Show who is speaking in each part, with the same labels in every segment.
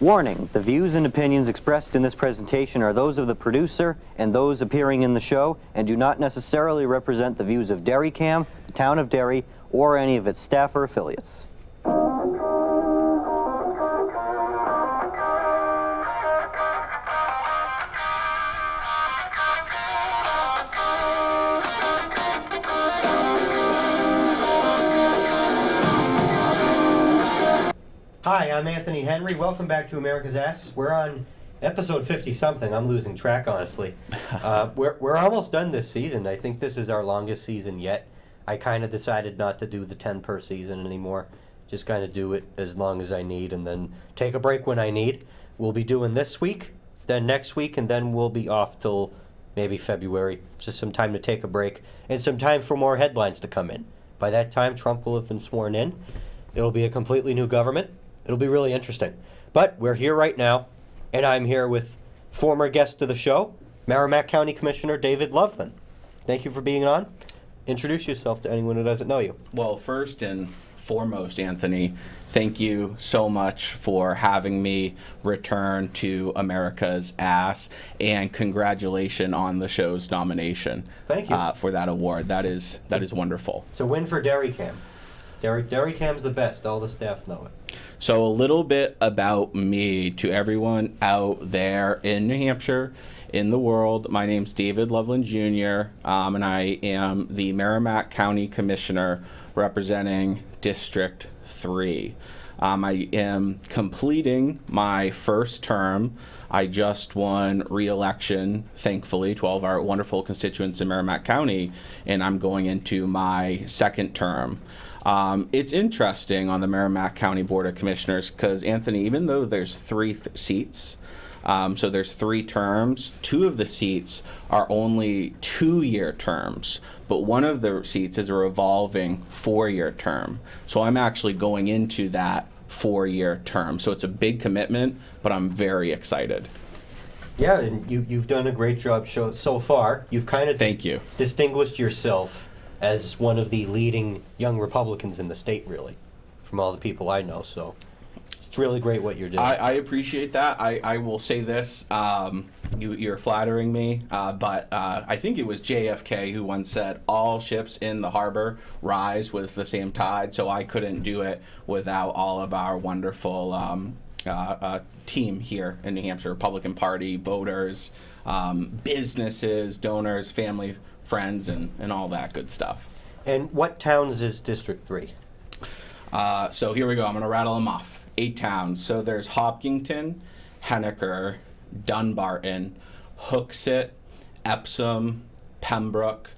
Speaker 1: Warning, the views and opinions expressed in this presentation are those of the producer and those appearing in the show and do not necessarily represent the views of DerryCam, the town of Derry, or any of its staff or affiliates. Hi, I'm Anthony Henry. Welcome back to America's Ass. We're on episode 50-something. I'm losing track, honestly. We're almost done this season. I think this is our longest season yet. I kind of decided not to do the 10 per season anymore. Just kind of do it as long as I need and then take a break when I need. We'll be doing this week, then next week, and then we'll be off till maybe February. Just some time to take a break and some time for more headlines to come in. By that time, Trump will have been sworn in. It'll be a completely new government. It'll be really interesting. But we're here right now, and I'm here with former guest of the show, Merrimack County Commissioner David Lovlien. Thank you for being on. Introduce yourself to anyone who doesn't know you.
Speaker 2: Well, first and foremost, Anthony, thank you so much for having me return to America's Ass, and congratulations on the show's nomination.
Speaker 1: Thank you.
Speaker 2: For that award. That is wonderful.
Speaker 1: It's a win for DerryCam. DerryCam's the best. All the staff know it.
Speaker 2: So a little bit about me to everyone out there in New Hampshire, in the world. My name's David Lovlien Jr., and I am the Merrimack County Commissioner representing District 3. I am completing my first term. I just won re-election, thankfully, to all of our wonderful constituents in Merrimack County, and I'm going into my second term. It's interesting on the Merrimack County Board of Commissioners because, Anthony, even though there's three seats, so there's 3 terms, 2 of the seats are only 2-year terms, but one of the seats is a revolving 4-year term. So I'm actually going into that 4-year term. So it's a big commitment, but I'm very excited.
Speaker 1: Yeah, and you've done a great job so far. You've kind of distinguished yourself as one of the leading young Republicans in the state, really, from all the people I know. So it's really great what you're doing.
Speaker 2: I appreciate that. I will say this. You're flattering me, but I think it was JFK who once said, all ships in the harbor rise with the same tide. So I couldn't do it without all of our wonderful team here in New Hampshire, Republican Party, voters, businesses, donors, family, friends, and all that good stuff.
Speaker 1: And what towns is District 3?
Speaker 2: So here we go. I'm going to rattle them off. 8 towns. So there's Hopkinton, Henniker, Dunbarton, Hooksett, Epsom, Pembroke,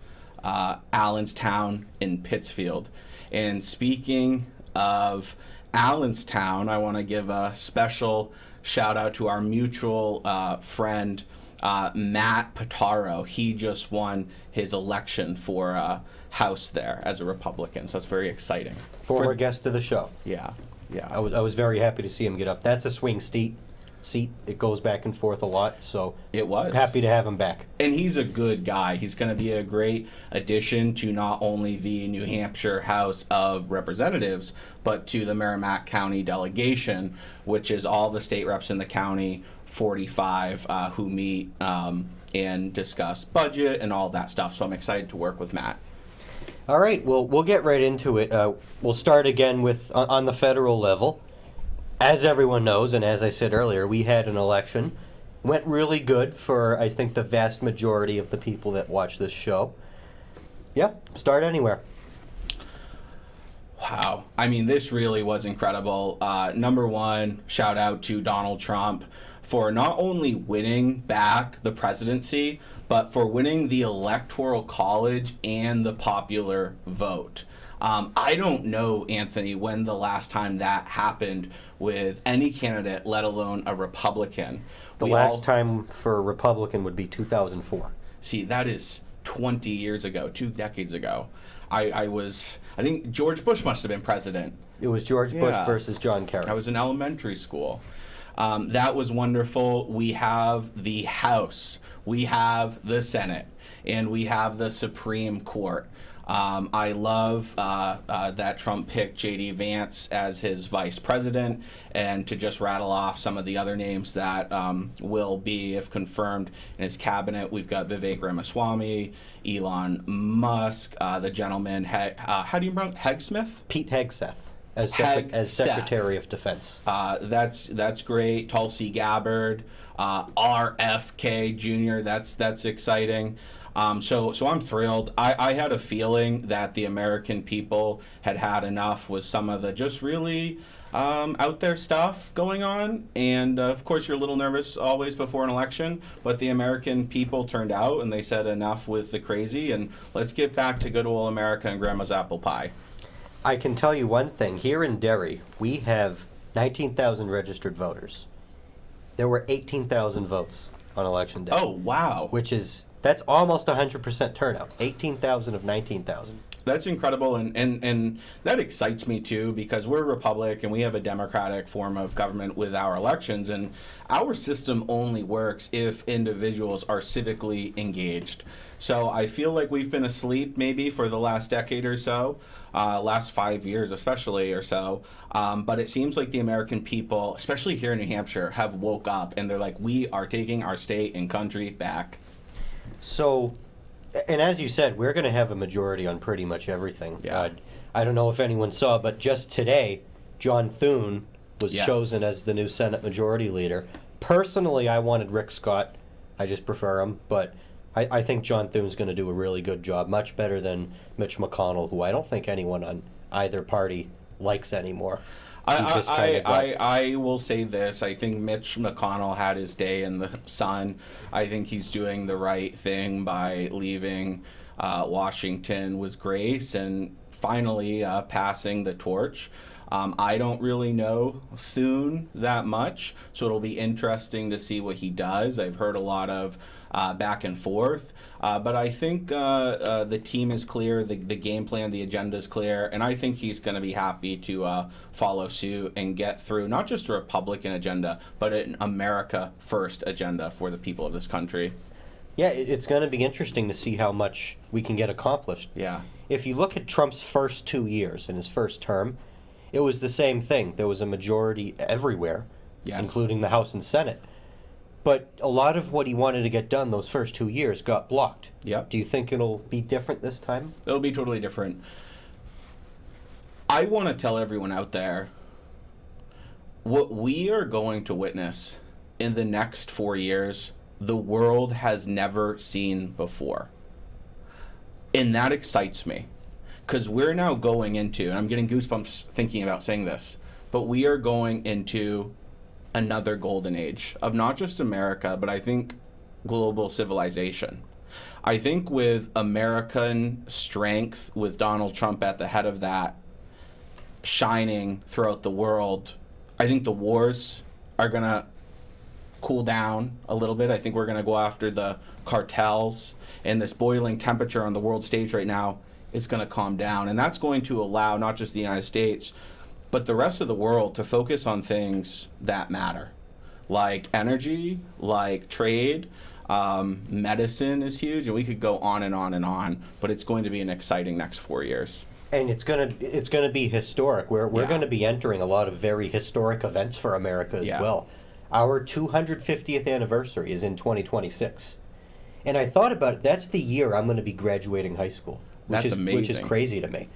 Speaker 2: Allenstown, and Pittsfield. And speaking of Allenstown, I want to give a special shout out to our mutual friend, Matt Pitaro. He just won his election for House there as a Republican, so that's very exciting.
Speaker 1: Former guest of the show.
Speaker 2: Yeah.
Speaker 1: I was very happy to see him get up. That's a swing seat. It goes back and forth a lot, so
Speaker 2: it was
Speaker 1: happy to have him back.
Speaker 2: And he's a good guy. He's going to be a great addition to not only the New Hampshire House of Representatives, but to the Merrimack County delegation, which is all the state reps in the county, 45, who meet and discuss budget and all that stuff. So I'm excited to work with Matt.
Speaker 1: All right, well, we'll get right into it. We'll start again with on the federal level. As everyone knows, and as I said earlier, we had an election. Went really good for, I think, the vast majority of the people that watch this show. Yeah, start anywhere.
Speaker 2: Wow. I mean, this really was incredible. Number one, shout out to Donald Trump for not only winning back the presidency, but for winning the Electoral College and the popular vote. I don't know, Anthony, when the last time that happened with any candidate, let alone a Republican.
Speaker 1: The last time for a Republican would be 2004.
Speaker 2: See, that is 20 years ago, 2 decades ago. I think George Bush must have been president.
Speaker 1: It was George Bush versus John Kerry.
Speaker 2: I was in elementary school. That was wonderful. We have the House, we have the Senate, and we have the Supreme Court. I love that Trump picked J.D. Vance as his vice president, and to just rattle off some of the other names that will be, if confirmed, in his cabinet, we've got Vivek Ramaswamy, Elon Musk, the gentleman, how do you pronounce Hegseth?
Speaker 1: Pete Hegseth as Secretary of Defense.
Speaker 2: That's great. Tulsi Gabbard, RFK Jr. That's exciting. So I'm thrilled. I had a feeling that the American people had enough with some of the just really out there stuff going on. And of course, you're a little nervous always before an election, but the American people turned out and they said enough with the crazy, and let's get back to good old America and grandma's apple pie.
Speaker 1: I can tell you one thing. Here in Derry, we have 19,000 registered voters. There were 18,000 votes on Election Day.
Speaker 2: Oh, wow.
Speaker 1: That's almost 100% turnout. 18,000 of 19,000.
Speaker 2: That's incredible, and that excites me too, because we're a republic and we have a democratic form of government with our elections, and our system only works if individuals are civically engaged. So I feel like we've been asleep maybe for the last decade or so, last 5 years especially or so, but it seems like the American people, especially here in New Hampshire, have woke up and they're like, we are taking our state and country back.
Speaker 1: So, and as you said, we're going to have a majority on pretty much everything.
Speaker 2: Yeah.
Speaker 1: I don't know if anyone saw, but just today, John Thune was
Speaker 2: Yes.
Speaker 1: chosen as the new Senate Majority Leader. Personally, I wanted Rick Scott. I just prefer him, but I think John Thune's going to do a really good job, much better than Mitch McConnell, who I don't think anyone on either party likes anymore.
Speaker 2: I will say this. I think Mitch McConnell had his day in the sun. I think he's doing the right thing by leaving Washington with grace and finally passing the torch. I don't really know Thune that much, so it'll be interesting to see what he does. I've heard a lot of back and forth, but I think the team is clear, the game plan, the agenda is clear, and I think he's going to be happy to follow suit and get through not just a Republican agenda, but an America First agenda for the people of this country.
Speaker 1: Yeah, it's going to be interesting to see how much we can get accomplished.
Speaker 2: Yeah.
Speaker 1: If you look at Trump's first 2 years in his first term, it was the same thing. There was a majority everywhere,
Speaker 2: Yes.
Speaker 1: including the House and Senate. But a lot of what he wanted to get done those first 2 years got blocked.
Speaker 2: Yep.
Speaker 1: Do you think it'll be different this time?
Speaker 2: It'll be totally different. I want to tell everyone out there what we are going to witness in the next 4 years, the world has never seen before. And that excites me, because we're now going into, and I'm getting goosebumps thinking about saying this, but we are going into another golden age of not just America, but I think global civilization. I think with American strength, with Donald Trump at the head of that, shining throughout the world, I think the wars are going to cool down a little bit. I think we're going to go after the cartels, and this boiling temperature on the world stage right now is going to calm down. And that's going to allow not just the United States, but the rest of the world to focus on things that matter, like energy, like trade. Medicine is huge, and we could go on and on and on, but it's going to be an exciting next 4 years.
Speaker 1: And it's gonna be historic. We're going to be entering a lot of very historic events for America as well. Our 250th anniversary is in 2026. And I thought about it, that's the year I'm going to be graduating high school, which
Speaker 2: That's
Speaker 1: is
Speaker 2: amazing.
Speaker 1: which is crazy to me.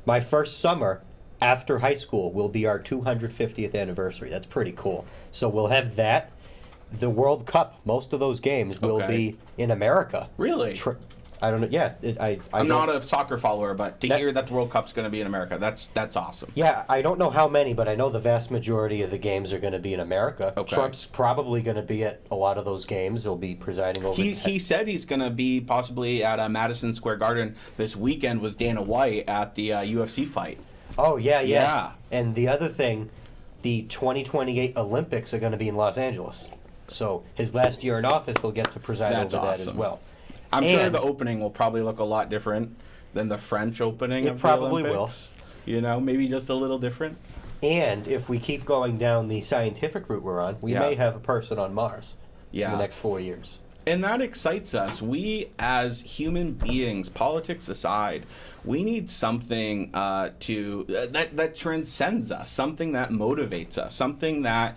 Speaker 1: My first summer after high school will be our 250th anniversary. That's pretty cool. So we'll have that. The World Cup, most of those games will be in America.
Speaker 2: Really?
Speaker 1: I don't know. Yeah,
Speaker 2: I'm not a soccer follower, but to hear that the World Cup's going to be in America, that's awesome.
Speaker 1: Yeah, I don't know how many, but I know the vast majority of the games are going to be in America.
Speaker 2: Okay.
Speaker 1: Trump's probably going to be at a lot of those games. He'll be presiding over.
Speaker 2: He said he's going to be possibly at Madison Square Garden this weekend with Dana White at the UFC fight.
Speaker 1: Oh, yeah. And the other thing, the 2028 Olympics are going to be in Los Angeles. So his last year in office, he'll get to preside over that as well.
Speaker 2: I'm sure the opening will probably look a lot different than the French opening of the Olympics.
Speaker 1: It probably will.
Speaker 2: You know, maybe just a little different.
Speaker 1: And if we keep going down the scientific route we're on, we may have a person on Mars in the next 4 years.
Speaker 2: And that excites us. We, as human beings, politics aside, we need something that transcends us, something that motivates us, something that,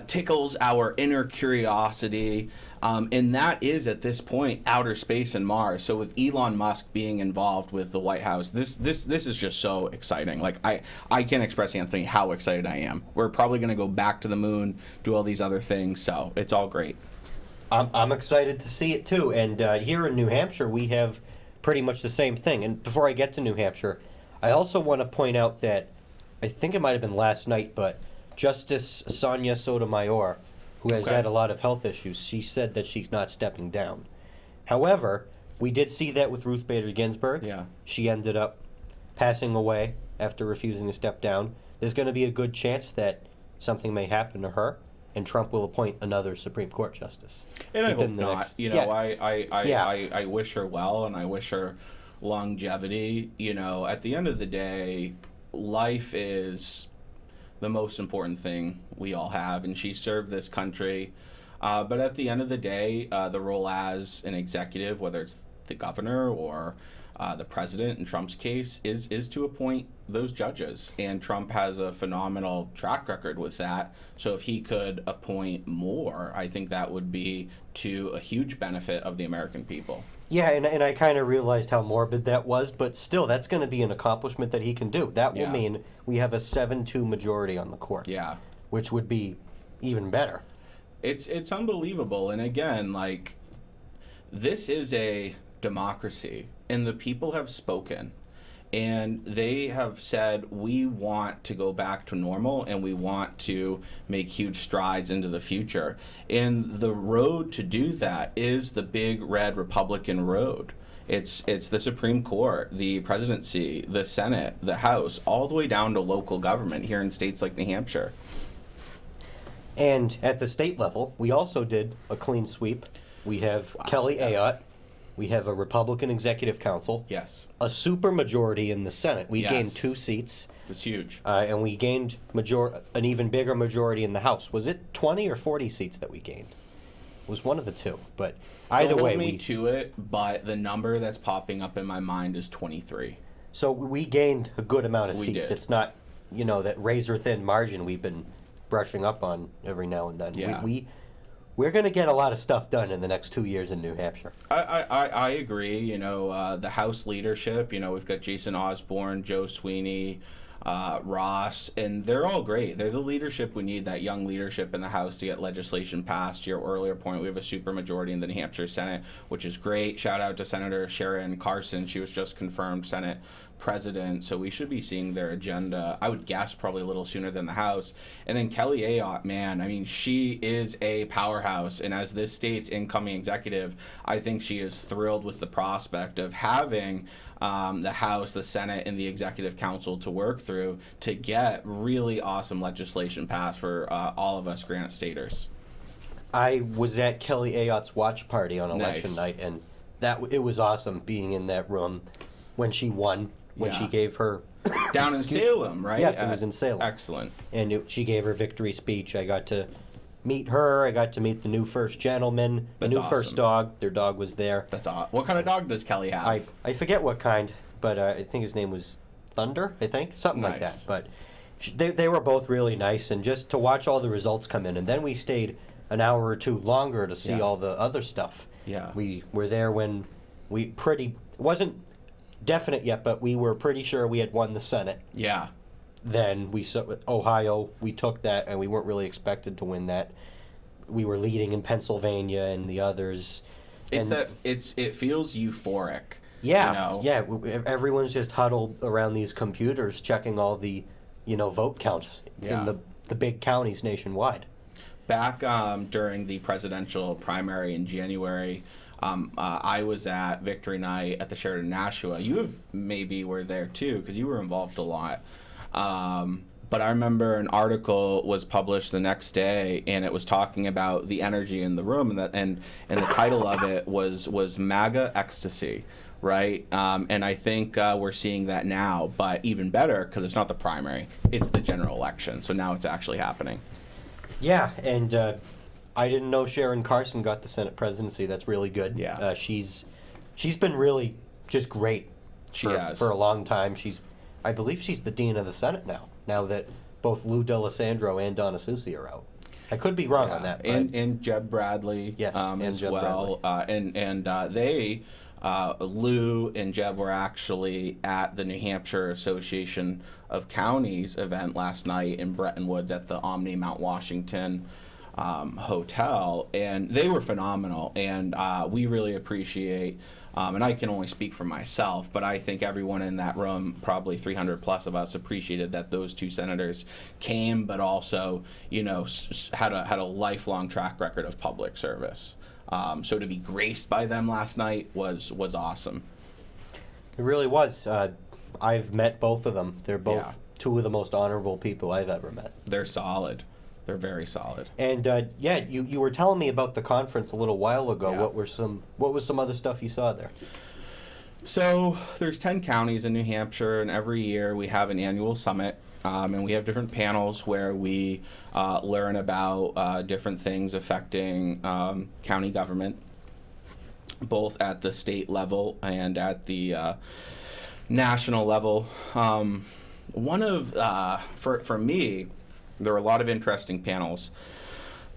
Speaker 2: tickles our inner curiosity. And that is, at this point, outer space and Mars. So with Elon Musk being involved with the White House, this is just so exciting. Like, I can't express, Anthony, how excited I am. We're probably going to go back to the moon, do all these other things. So it's all great.
Speaker 1: I'm excited to see it too. And here in New Hampshire, we have pretty much the same thing. And before I get to New Hampshire, I also want to point out that I think it might have been last night, but Justice Sonia Sotomayor, who has had a lot of health issues, she said that she's not stepping down. However, we did see that with Ruth Bader Ginsburg.
Speaker 2: Yeah.
Speaker 1: She ended up passing away after refusing to step down. There's going to be a good chance that something may happen to her, and Trump will appoint another Supreme Court justice.
Speaker 2: And I hope not. I wish her well, and I wish her longevity. At the end of the day, life is the most important thing we all have, and she served this country. But at the end of the day, the role as an executive, whether it's the governor or the president in Trump's case, is to appoint those judges. And Trump has a phenomenal track record with that. So if he could appoint more, I think that would be to a huge benefit of the American people.
Speaker 1: Yeah, and I kind of realized how morbid that was, but still, that's going to be an accomplishment that he can do. That will mean we have a 7-2 majority on the court.
Speaker 2: Yeah.
Speaker 1: Which would be even better.
Speaker 2: It's unbelievable. And again, this is a democracy, and the people have spoken. And they have said, we want to go back to normal, and we want to make huge strides into the future. And the road to do that is the big red Republican road. It's the Supreme Court, the presidency, the Senate, the House, all the way down to local government here in states like New Hampshire.
Speaker 1: And at the state level, we also did a clean sweep. We have Kelly Ayotte. We have a Republican Executive Council.
Speaker 2: Yes.
Speaker 1: A supermajority in the Senate. We gained 2 seats.
Speaker 2: It's huge.
Speaker 1: And we gained an even bigger majority in the House. Was it 20 or 40 seats that we gained? It was one of the two. But either way,
Speaker 2: me to it, but the number that's popping up in my mind is 23.
Speaker 1: So we gained a good amount of
Speaker 2: We
Speaker 1: seats.
Speaker 2: did.
Speaker 1: It's not, that razor-thin margin we've been brushing up on every now and then.
Speaker 2: Yeah.
Speaker 1: We're going to get a lot of stuff done in the next 2 years in New Hampshire.
Speaker 2: I agree. The House leadership, we've got Jason Osborne, Joe Sweeney, Ross, and they're all great. They're the leadership we need, that young leadership in the House to get legislation passed. To your earlier point, we have a supermajority in the New Hampshire Senate, which is great. Shout out to Senator Sharon Carson. She was just confirmed Senate president, so we should be seeing their agenda, I would guess, probably a little sooner than the House. And then Kelly Ayotte, man, I mean, she is a powerhouse, and as this state's incoming executive, I think she is thrilled with the prospect of having the House, the Senate, and the Executive Council to work through to get really awesome legislation passed for all of us Granite Staters.
Speaker 1: I was at Kelly Ayotte's watch party on election
Speaker 2: Nice.
Speaker 1: night, and it was awesome being in that room when she won. When she gave her...
Speaker 2: Down in Salem, right?
Speaker 1: Yes, it was in Salem.
Speaker 2: Excellent.
Speaker 1: And she gave her victory speech. I got to meet her. I got to meet the new first gentleman, the new first dog. Their dog was there.
Speaker 2: That's awesome. What kind of dog does Kelly have?
Speaker 1: I forget what kind, but I think his name was Thunder, I think. Something like that.
Speaker 2: Nice.
Speaker 1: But they were both really nice. And just to watch all the results come in. And then we stayed an hour or two longer to see all the other stuff.
Speaker 2: Yeah.
Speaker 1: We were there when it wasn't definite yet, but we were pretty sure we had won the Senate.
Speaker 2: Yeah.
Speaker 1: Then we saw Ohio, we took that, and we weren't really expected to win that. We were leading in Pennsylvania and the others.
Speaker 2: It feels euphoric.
Speaker 1: Yeah, everyone's just huddled around these computers checking all the, vote counts in the big counties nationwide.
Speaker 2: Back during the presidential primary in January, I was at Victory Night at the Sheraton Nashua. You maybe were there too, because you were involved a lot. But I remember an article was published the next day, and it was talking about the energy in the room, and the title of it was MAGA Ecstasy, right? And I think we're seeing that now, but even better, because it's not the primary, it's the general election. So now it's actually happening.
Speaker 1: Yeah, and I didn't know Sharon Carson got the Senate presidency. That's really good.
Speaker 2: Yeah.
Speaker 1: She's been really just great
Speaker 2: She has.
Speaker 1: for a long time. I believe she's the dean of the Senate now. Now that both Lou D'Alessandro and Donna Soucy are out. I could be wrong on that. But
Speaker 2: And Jeb Bradley,
Speaker 1: yes,
Speaker 2: as
Speaker 1: Jeb
Speaker 2: well. Lou and Jeb were actually at the New Hampshire Association of Counties event last night in Bretton Woods at the Omni Mount Washington hotel, and they were phenomenal. And we really appreciate. And I can only speak for myself, but I think everyone in that room, probably 300 plus of us, appreciated that those two senators came, but also, had a lifelong track record of public service. So to be graced by them last night was awesome.
Speaker 1: it really was. I've met both of them. They're both
Speaker 2: Yeah.
Speaker 1: two of the most honorable people I've ever met.
Speaker 2: They're solid. They're very solid.
Speaker 1: And you were telling me about the conference a little while ago.
Speaker 2: Yeah.
Speaker 1: What was some other stuff you saw there?
Speaker 2: So there's 10 counties in New Hampshire, and every year we have an annual summit, and we have different panels where we learn about different things affecting county government, both at the state level and at the national level. For me, there were a lot of interesting panels,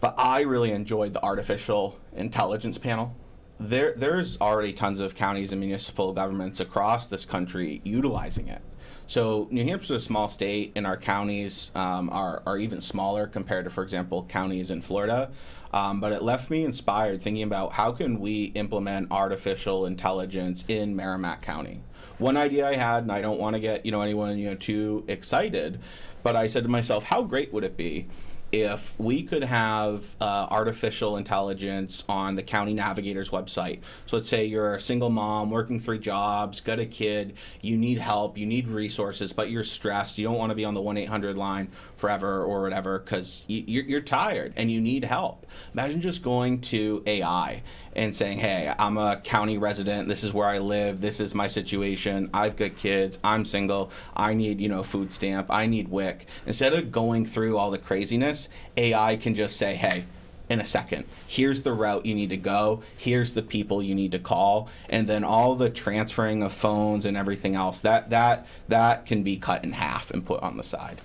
Speaker 2: but I really enjoyed the artificial intelligence panel. There's already tons of counties and municipal governments across this country utilizing it. So New Hampshire's a small state, and our counties are even smaller compared to, for example, counties in Florida. But it left me inspired thinking about how can we implement artificial intelligence in Merrimack County. One idea I had, and I don't want to get anyone too excited, but I said to myself, how great would it be if we could have artificial intelligence on the county navigator's website? So let's say you're a single mom working 3 jobs, got a kid, you need help, you need resources, but you're stressed. You don't want to be on the 1-800 line forever or whatever because you're tired and you need help. Imagine just going to AI and saying, hey, I'm a county resident, this is where I live, this is my situation, I've got kids, I'm single, I need food stamp, I need WIC. Instead of going through all the craziness, AI can just say, hey, in a second, here's the route you need to go, here's the people you need to call, and then all the transferring of phones and everything else, that can be cut in half and put on the side.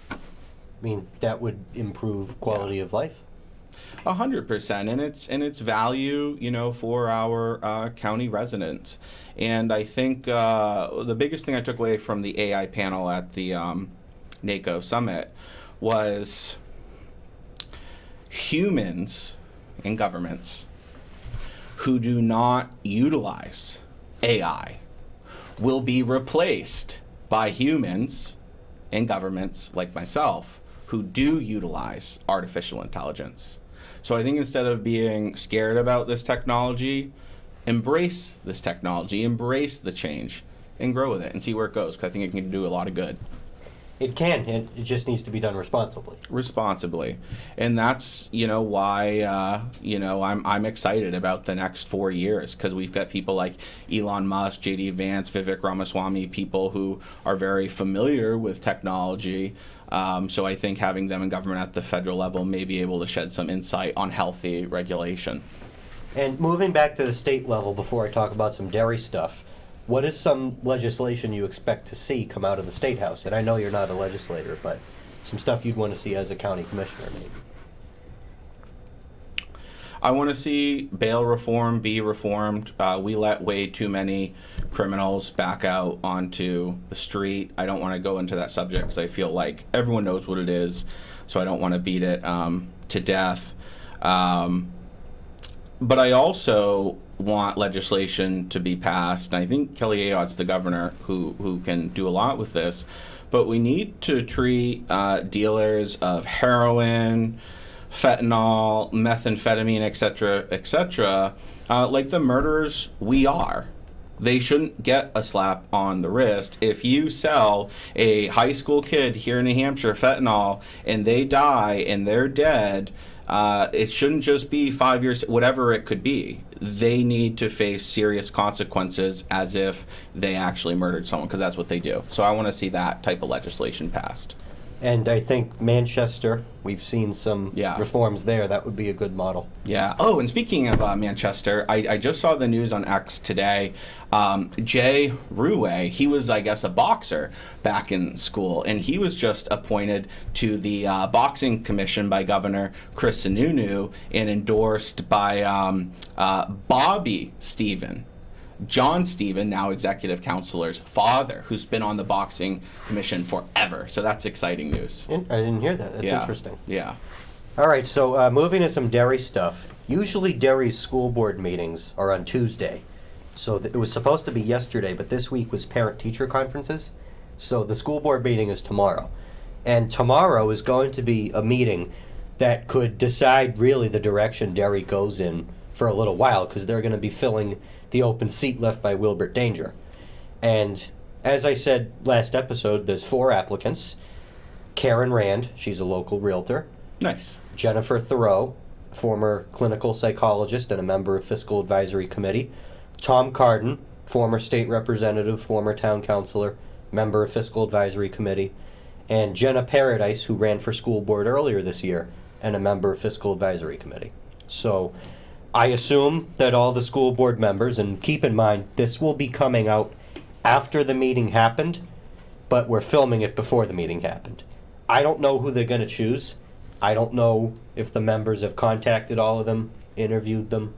Speaker 1: I mean, that would improve quality of life.
Speaker 2: 100%, and its value, for our county residents. And I think the biggest thing I took away from the AI panel at the NACO summit was humans and governments who do not utilize AI will be replaced by humans and governments like myself who do utilize artificial intelligence. So I think instead of being scared about this technology, embrace this technology, embrace the change, and grow with it and see where it goes, because I think it can do a lot of good.
Speaker 1: It can, and it just needs to be done responsibly.
Speaker 2: And that's why I'm excited about the next 4 years, because we've got people like Elon Musk, JD Vance, Vivek Ramaswamy, people who are very familiar with technology. So I think having them in government at the federal level may be able to shed some insight on healthy regulation.
Speaker 1: And moving back to the state level before I talk about some dairy stuff, what is some legislation you expect to see come out of the State House? And I know you're not a legislator, but some stuff you'd want to see as a county commissioner, maybe.
Speaker 2: I want to see bail reform be reformed. We let way too many criminals back out onto the street. I don't want to go into that subject because I feel like everyone knows what it is, so I don't want to beat it to death. But I also want legislation to be passed, and I think Kelly Ayotte's the governor who can do a lot with this, but we need to treat dealers of heroin, fentanyl, methamphetamine, etc., like the murderers we are. They shouldn't get a slap on the wrist. If you sell a high school kid here in New Hampshire fentanyl and they die and they're dead, it shouldn't just be 5 years, whatever it could be. They need to face serious consequences as if they actually murdered someone, because that's what they do. So I want to see that type of legislation passed.
Speaker 1: And I think Manchester, we've seen some
Speaker 2: Yeah.
Speaker 1: reforms there. That would be a good model.
Speaker 2: Yeah. Oh, and speaking of Manchester, I just saw the news on X today. Jay Ruwe, he was, I guess, a boxer back in school, and he was just appointed to the boxing commission by Governor Chris Sununu and endorsed by Bobby Stephen. John Stephen, now executive counselor's father, who's been on the boxing commission forever. So that's exciting news.
Speaker 1: I didn't hear that. That's
Speaker 2: Yeah.
Speaker 1: interesting.
Speaker 2: Yeah.
Speaker 1: All right, so moving to some Derry stuff. Usually Derry's school board meetings are on Tuesday. So it was supposed to be yesterday, but this week was parent-teacher conferences. So the school board meeting is tomorrow. And tomorrow is going to be a meeting that could decide really the direction Derry goes in for a little while, because they're going to be filling the open seat left by Wilbert Danger. And as I said last episode, there's 4 applicants. Karen Rand, she's a local realtor.
Speaker 2: Nice.
Speaker 1: Jennifer Thoreau, former clinical psychologist and a member of Fiscal Advisory Committee. Tom Carden, former state representative, former town councilor, member of Fiscal Advisory Committee. And Jenna Paradise, who ran for school board earlier this year and a member of Fiscal Advisory Committee. So I assume that all the school board members, and keep in mind, this will be coming out after the meeting happened, but we're filming it before the meeting happened. I don't know who they're going to choose. I don't know if the members have contacted all of them, interviewed them,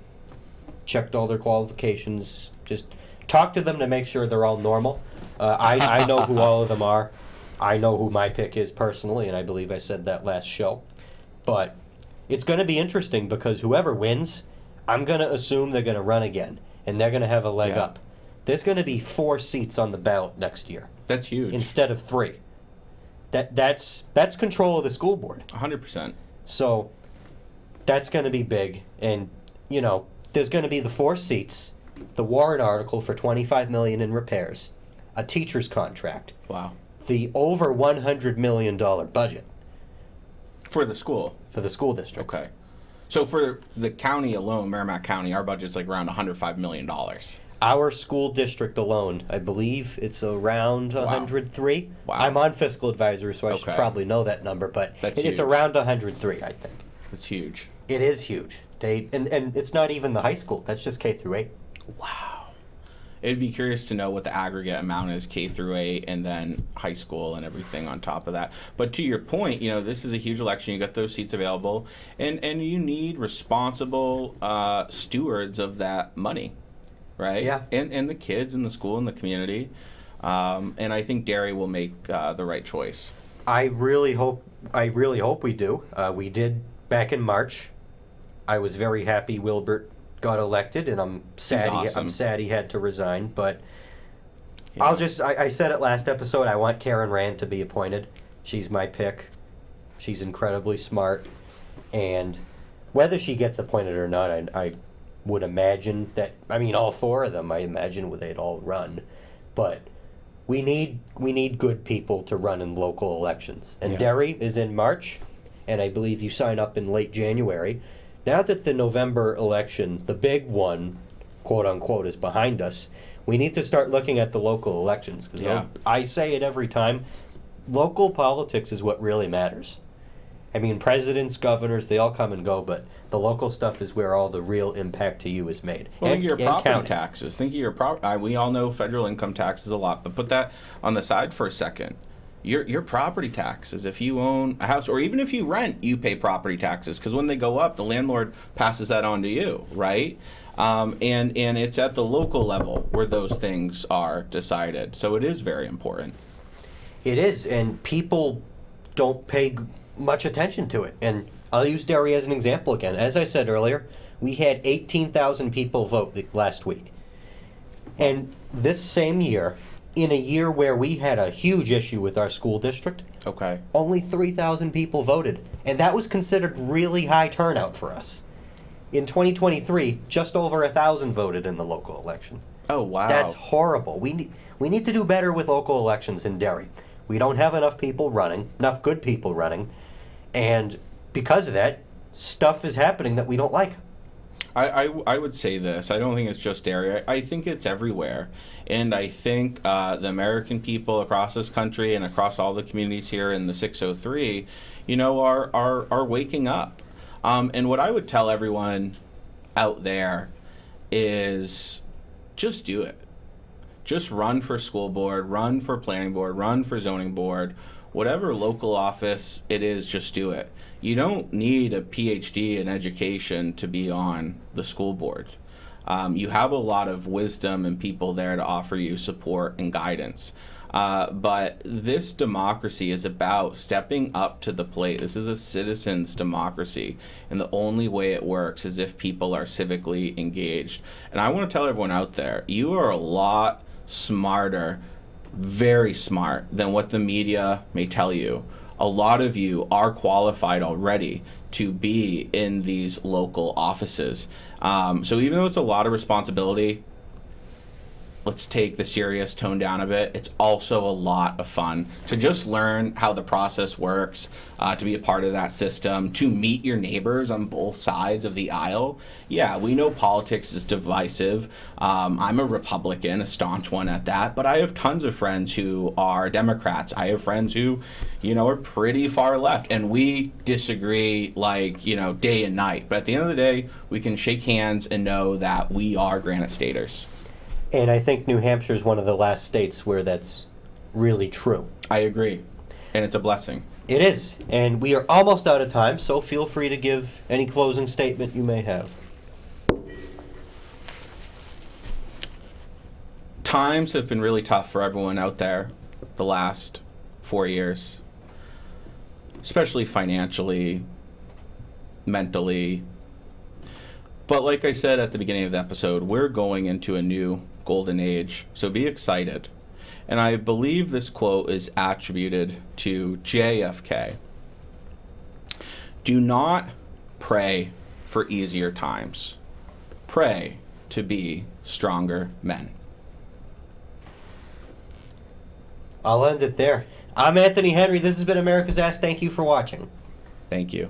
Speaker 1: checked all their qualifications, just talk to them to make sure they're all normal. I know who all of them are. I know who my pick is personally, and I believe I said that last show. But it's going to be interesting because whoever wins, I'm going to assume they're going to run again, and they're going to have a leg
Speaker 2: Yeah.
Speaker 1: up. There's going to be 4 seats on the ballot next year
Speaker 2: That's huge.
Speaker 1: instead of 3. That's control of the school board.
Speaker 2: 100%.
Speaker 1: So that's going to be big, and there's going to be the 4 seats, the warrant article for $25 million in repairs, a teacher's contract,
Speaker 2: Wow.
Speaker 1: the over $100 million budget
Speaker 2: For the school.
Speaker 1: for the school district.
Speaker 2: Okay. So for the county alone, Merrimack County, our budget's like around $105 million.
Speaker 1: Our school district alone, I believe it's around 103.
Speaker 2: Wow.
Speaker 1: I'm on fiscal advisory, so I should
Speaker 2: Okay.
Speaker 1: probably know that number, but
Speaker 2: That's
Speaker 1: it's
Speaker 2: huge.
Speaker 1: around 103, I think.
Speaker 2: That's huge.
Speaker 1: It is huge. And it's not even the high school. That's just K through 8.
Speaker 2: Wow. It'd be curious to know what the aggregate amount is, K through 8, and then high school and everything on top of that. But to your point, this is a huge election. You got those seats available, and you need responsible stewards of that money, right?
Speaker 1: Yeah.
Speaker 2: And the kids and the school and the community. And I think Derry will make the right choice.
Speaker 1: I really hope we do. We did back in March. I was very happy Wilbert got elected, and I'm sad.
Speaker 2: awesome.
Speaker 1: I'm sad he had to resign. But
Speaker 2: Yeah.
Speaker 1: I said it last episode. I want Karen Rand to be appointed. She's my pick. She's incredibly smart, and whether she gets appointed or not, I would imagine that. I mean, all 4 of them. I imagine they'd all run, but we need good people to run in local elections. And
Speaker 2: Yeah.
Speaker 1: Derry is in March, and I believe you sign up in late January. Now that the November election, the big one, quote unquote, is behind us, we need to start looking at the local elections. Because
Speaker 2: Yeah.
Speaker 1: I say it every time, local politics is what really matters. I mean, presidents, governors, they all come and go, but the local stuff is where all the real impact to you is made.
Speaker 2: Well, think of your property
Speaker 1: county.
Speaker 2: taxes. Think of your we all know federal income taxes a lot, but put that on the side for a second. Your property taxes, if you own a house or even if you rent, you pay property taxes because when they go up, the landlord passes that on to you, right? And it's at the local level where those things are decided. So it is very important.
Speaker 1: It is, and people don't pay much attention to it. And I'll use Derry as an example again. As I said earlier, we had 18,000 people vote last week. And this same year, in a year where we had a huge issue with our school district,
Speaker 2: Okay.
Speaker 1: only 3,000 people voted. And that was considered really high turnout for us. In 2023, just over 1,000 voted in the local election.
Speaker 2: Oh, wow.
Speaker 1: That's horrible. We need to do better with local elections in Derry. We don't have enough people running, enough good people running, and because of that, stuff is happening that we don't like.
Speaker 2: I would say this. I don't think it's just area. I think it's everywhere. And I think the American people across this country and across all the communities here in the 603, are waking up. And what I would tell everyone out there is just do it. Just run for school board, run for planning board, run for zoning board, whatever local office it is, just do it. You don't need a PhD in education to be on the school board. You have a lot of wisdom and people there to offer you support and guidance. But this democracy is about stepping up to the plate. This is a citizens' democracy, and the only way it works is if people are civically engaged. And I want to tell everyone out there, you are a lot smarter, very smart, than what the media may tell you. A lot of you are qualified already to be in these local offices. So even though it's a lot of responsibility, let's take the serious tone down a bit. It's also a lot of fun to just learn how the process works, to be a part of that system, to meet your neighbors on both sides of the aisle. Yeah, we know politics is divisive. I'm a Republican, a staunch one at that, but I have tons of friends who are Democrats. I have friends who, are pretty far left, and we disagree day and night. But at the end of the day, we can shake hands and know that we are Granite Staters.
Speaker 1: And I think New Hampshire is one of the last states where that's really true.
Speaker 2: I agree. And it's a blessing.
Speaker 1: It is. And we are almost out of time, so feel free to give any closing statement you may have.
Speaker 2: Times have been really tough for everyone out there the last 4 years, especially financially, mentally. But like I said at the beginning of the episode, we're going into a new golden age, so be excited. And I believe this quote is attributed to JFK. Do not pray for easier times. Pray to be stronger men.
Speaker 1: I'll end it there. I'm Anthony Henry. This has been America's Ass. Thank you for watching.
Speaker 2: Thank you.